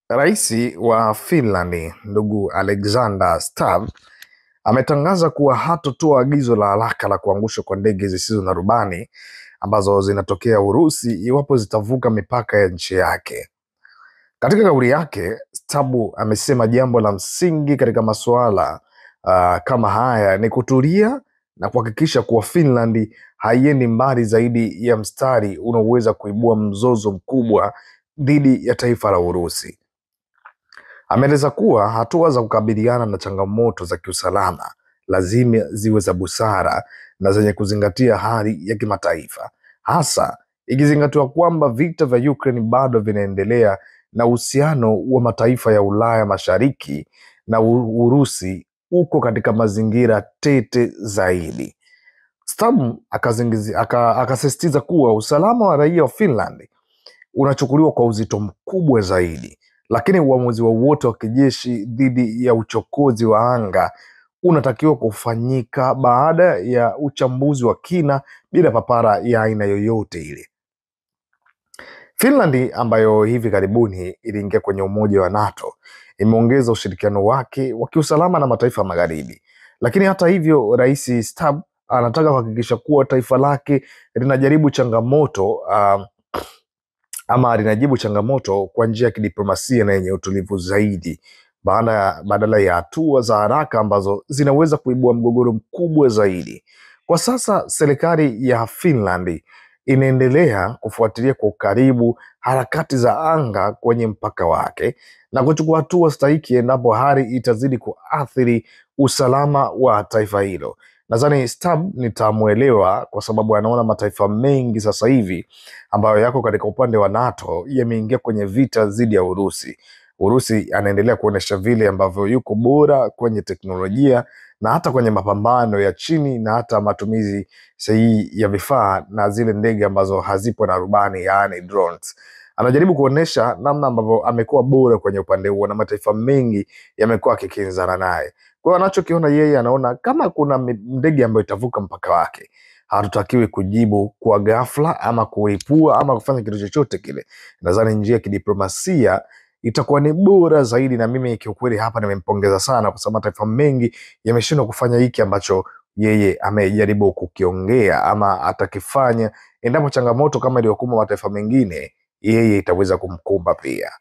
Rais wa Finland ndugu Alexander Stubb ametangaza kuwa hatotoa agizo la haraka la kuangushwa kwa ndege zisizo na rubani ambazo zinatokea Urusi iwapo zitavuka mipaka ya nchi yake. Katika kauli yake, Stubb amesema jambo la msingi katika masuala kama haya ni kutulia na kuhakikisha kuwa Finland haiendi mbali zaidi ya mstari unaoweza kuibua mzozo mkubwa dhidi ya taifa la Urusi. Ameeleza kuwa hatua za kukabiliana na changamoto za kiusalama lazima ziwe za busara na zenye kuzingatia hali ya kimataifa, hasa ikizingatiwa kwamba vita vya Ukraine bado vinaendelea na uhusiano wa mataifa ya Ulaya Mashariki na Urusi uko katika mazingira tete zaidi. Stubb akasisitiza kuwa usalama wa raia wa Finland unachukuliwa kwa uzito mkubwa zaidi, lakini uamuzi wowote wa kijeshi dhidi ya uchokozi wa anga unatakiwa kufanyika baada ya uchambuzi wa kina bila papara ya aina yoyote ile. Finland ambayo hivi karibuni iliingia kwenye Umoja wa NATO imeongeza ushirikiano wake wa kiusalama na mataifa magharibi, lakini hata hivyo Rais Stubb anataka kuhakikisha kuwa taifa lake linajaribu changamoto linajibu changamoto kwa njia ya kidiplomasia na yenye utulivu zaidi badala ya hatua za haraka ambazo zinaweza kuibua mgogoro mkubwa zaidi. Kwa sasa serikali ya Finland inaendelea kufuatilia kwa ukaribu harakati za anga kwenye mpaka wake na kuchukua hatua stahiki endapo hali itazidi kuathiri usalama wa taifa hilo. Nadhani Stubb nitamuelewa kwa sababu anaona mataifa mengi sasa hivi ambayo yako katika upande wa NATO yameingia kwenye vita dhidi ya Urusi. Urusi anaendelea kuonesha vile ambavyo yuko bora kwenye teknolojia na hata kwenye mapambano ya chini na hata matumizi sahihi ya vifaa na zile ndege ambazo hazipo na rubani, yaani drones. Anajaribu kuonesha namna ambavyo amekuwa bora kwenye upande huo na mataifa mengi yamekuwa yakikinzana naye. Kwa hiyo anachokiona yeye, anaona kama kuna ndege ambayo itavuka mpaka wake, hatutakiwi kujibu kwa ghafla ama kuipua ama kufanya kitu chochote kile. Nadhani njia ya kidiplomasia itakuwa ni bora zaidi, na mimi kiukweli hapa nimempongeza sana kwa sababu mataifa mengi yameshindwa kufanya hiki ambacho yeye amejaribu kukiongea ama atakifanya endapo changamoto kama iliyokumba mataifa mengine yeye itaweza kumkumba pia.